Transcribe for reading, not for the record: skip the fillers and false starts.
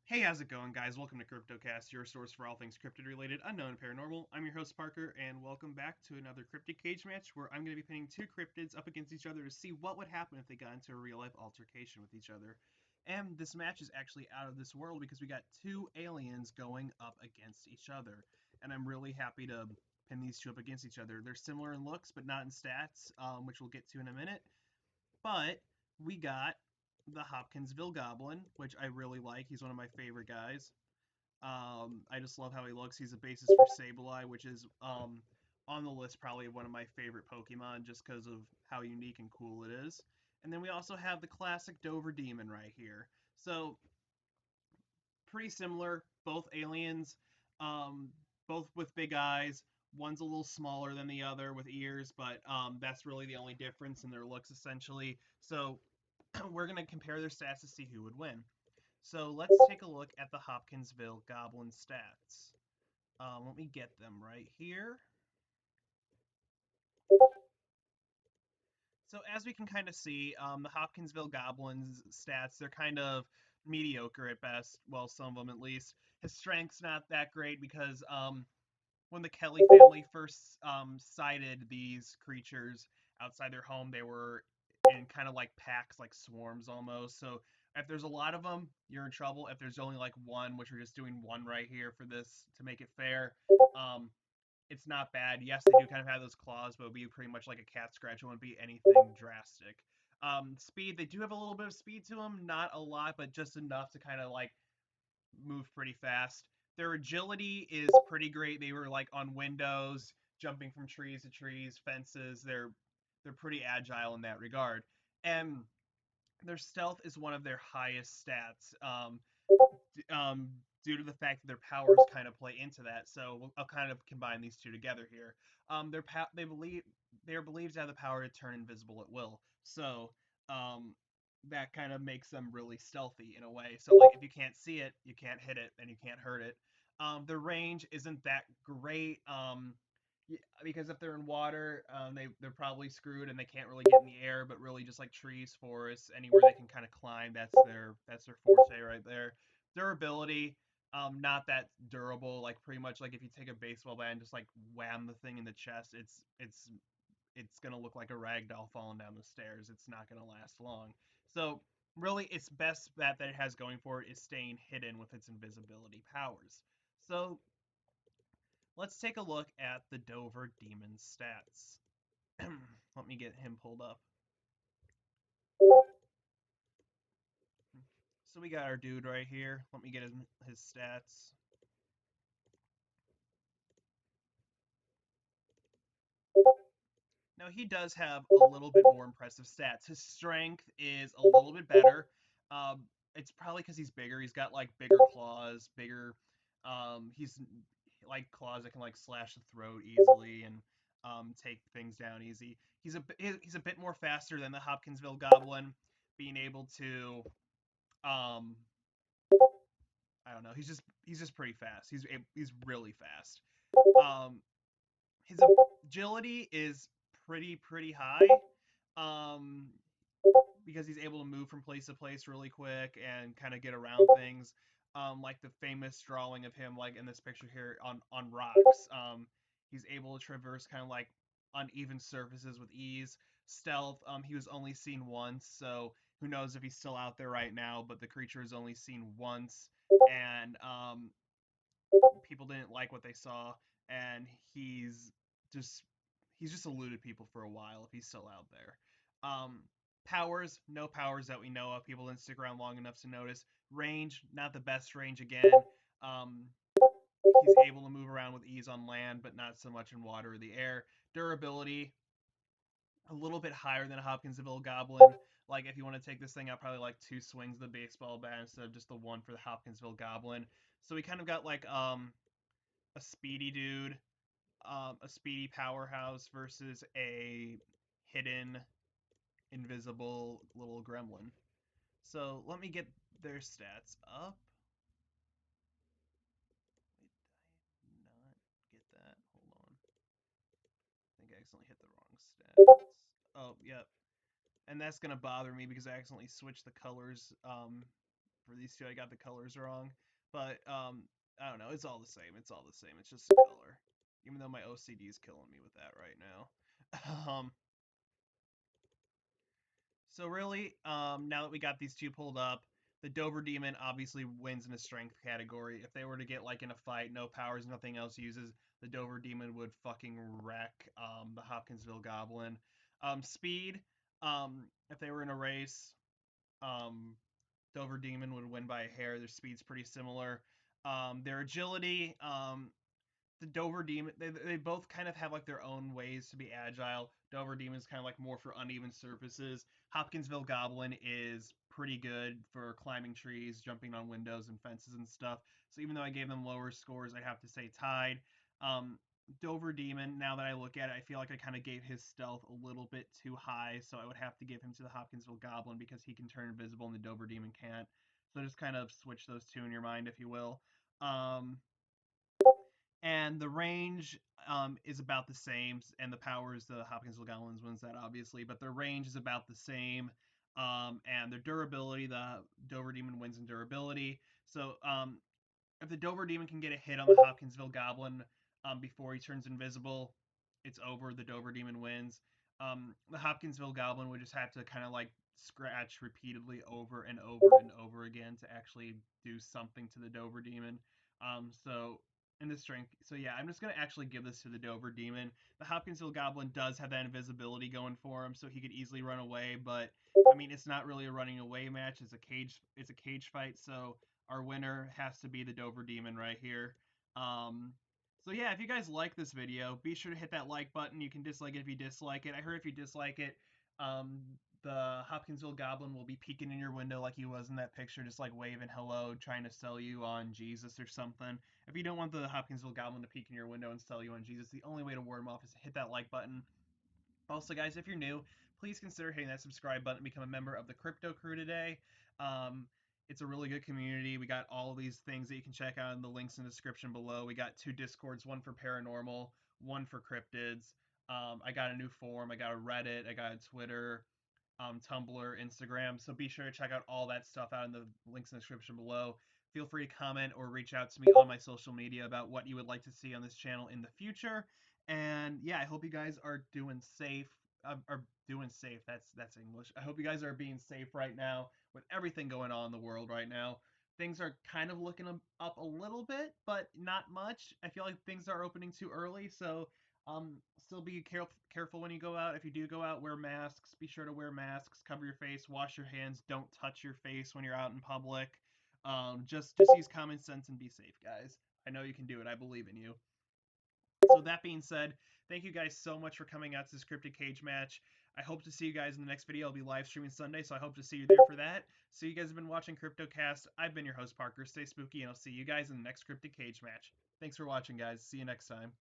Hey, how's it going, guys? Welcome to Cryptocast, your source for all things cryptid related, unknown, and paranormal. I'm your host, Parker, and welcome back to another Cryptid Cage Match where I'm going to be pitting two cryptids up against each other to see what would happen if they got into a real life altercation with each other. And this match is actually out of this world because we got two aliens going up against each other. And I'm really happy to pin these two up against each other. They're similar in looks, but not in stats, which we'll get to in a minute. But we got the Hopkinsville Goblin, which I really like. He's one of my favorite guys. I just love how he looks. He's a basis for Sableye, which is on the list probably one of my favorite Pokemon just because of how unique and cool it is. And then we also have the classic Dover Demon right here. So pretty similar, both aliens, um, both with big eyes. One's a little smaller than the other with ears, but that's really the only difference in their looks essentially. So we're going to compare their stats to see who would win. So let's take a look at the Hopkinsville Goblin stats. Let me get them right here. So as we can kind of see, the Hopkinsville Goblins stats, they're kind of mediocre at best. Well, some of them at least. His strength's not that great because when the Kelly family first sighted these creatures outside their home, they were in kind of like packs, like swarms almost. So if there's a lot of them, you're in trouble. If there's only like one, which we're just doing one right here for this to make it fair, um, it's not bad. Yes, they do kind of have those claws, but it would be pretty much like a cat scratch. It wouldn't be anything drastic. Speed, they do have a little bit of speed to them, not a lot, but just enough to kind of like move pretty fast. Their agility is pretty great. They were like on windows, jumping from trees to trees, fences. They're pretty agile in that regard. And their stealth is one of their highest stats. Um, due to the fact that their powers kind of play into that. So I'll kind of combine these two together here. They are believed to have the power to turn invisible at will. So um, that kind of makes them really stealthy in a way. So like if you can't see it, you can't hit it, and you can't hurt it. Their range isn't that great. Because if they're in water, they're probably screwed and they can't really get in the air. But really, just like trees, forests, anywhere they can kind of climb, that's their forte right there. Durability, not that durable. Like pretty much like if you take a baseball bat and just like wham the thing in the chest, it's gonna look like a rag doll falling down the stairs. It's not gonna last long. So really, its best bet that it has going for it is staying hidden with its invisibility powers. So let's take a look at the Dover Demon's stats. Let me get him pulled up. So we got our dude right here. Let me get his stats. Now he does have a little bit more impressive stats. His strength is a little bit better. Um, it's probably because he's bigger. He's got like bigger claws, bigger. He's like claws that can like slash the throat easily and take things down easy. He's a bit more faster than the Hopkinsville Goblin, being able to um, I don't know. He's just pretty fast. He's really fast. Um, his agility is pretty high. Um, because he's able to move from place to place really quick and kind of get around things. Like the famous drawing of him, like in this picture here, on rocks. He's able to traverse kind of like uneven surfaces with ease. Stealth. He was only seen once, so who knows if he's still out there right now? But the creature is only seen once, and people didn't like what they saw, and just he's just eluded people for a while if he's still out there. Um, Powers, no powers that we know of. People didn't stick around long enough to notice. Range, not the best range again. Um, he's able to move around with ease on land, but not so much in water or the air. Durability, a little bit higher than a Hopkinsville Goblin. Like if you want to take this thing out, probably like two swings of the baseball bat instead of just the one for the Hopkinsville Goblin. So we kind of got like a speedy dude, a speedy powerhouse versus a hidden, invisible little gremlin. So let me get their stats up. Wait, did I not get that? Hold on. I think I accidentally hit the wrong stats. Oh, yep. And that's gonna bother me because I accidentally switched the colors for these two. I got the colors wrong, but I don't know. It's all the same. It's all the same. It's just a color. Even though my OCD is killing me with that right now. So really, now that we got these two pulled up, the Dover Demon obviously wins in a strength category. If they were to get like in a fight, no powers, nothing else uses, the Dover Demon would fucking wreck the Hopkinsville Goblin. Speed, if they were in a race, um, Dover Demon would win by a hair. Their speed's pretty similar. Their agility, the Dover Demon, they both kind of have like their own ways to be agile. Dover Demon's kind of like more for uneven surfaces. Hopkinsville Goblin is pretty good for climbing trees, jumping on windows and fences and stuff. So even though I gave them lower scores, I have to say tied. Um, Dover Demon, now that I look at it, I feel like I kind of gave his stealth a little bit too high, so I would have to give him to the Hopkinsville Goblin because he can turn invisible and the Dover Demon can't. So just kind of switch those two in your mind, if you will. Um, and the range is about the same, and the powers the Hopkinsville Goblins wins that obviously, but their range is about the same, and their durability, the Dover Demon wins in durability. So if the Dover Demon can get a hit on the Hopkinsville Goblin before he turns invisible, it's over. The Dover Demon wins. The Hopkinsville Goblin would just have to kind of like scratch repeatedly over and over and over again to actually do something to the Dover Demon. So in the strength, so yeah, I'm just gonna actually give this to the Dover Demon. The Hopkinsville Goblin does have that invisibility going for him, so he could easily run away. But I mean, it's not really a running away match. It's a cage. It's a cage fight. So our winner has to be the Dover Demon right here. Um, so yeah, if you guys like this video, be sure to hit that like button. You can dislike it if you dislike it. I heard if you dislike it, um, the Hopkinsville Goblin will be peeking in your window like he was in that picture, just like waving hello, trying to sell you on Jesus or something. If you don't want the Hopkinsville Goblin to peek in your window and sell you on Jesus, the only way to ward him off is to hit that like button. Also, guys, if you're new, please consider hitting that subscribe button and become a member of the Crypto Crew today. Um, it's a really good community. We got all these things that you can check out in the links in the description below. We got two Discords, one for paranormal, one for cryptids. I got a new forum. I got a Reddit. I got a Twitter, Tumblr, Instagram. So be sure to check out all that stuff out in the links in the description below. Feel free to comment or reach out to me on my social media about what you would like to see on this channel in the future. And yeah, I hope you guys are doing safe. Are doing safe. That's English. I hope you guys are being safe right now with everything going on in the world right now. Things are kind of looking up a little bit, but not much. I feel like things are opening too early, so still be careful when you go out. If you do go out, wear masks. Be sure to wear masks. Cover your face. Wash your hands. Don't touch your face when you're out in public. Just use common sense and be safe, guys. I know you can do it. I believe in you. So that being said, thank you guys so much for coming out to this Cryptid Cage match. I hope to see you guys in the next video. I'll be live streaming Sunday, so I hope to see you there for that. So you guys have been watching Cryptocast. I've been your host, Parker. Stay spooky, and I'll see you guys in the next Cryptid Cage match. Thanks for watching, guys. See you next time.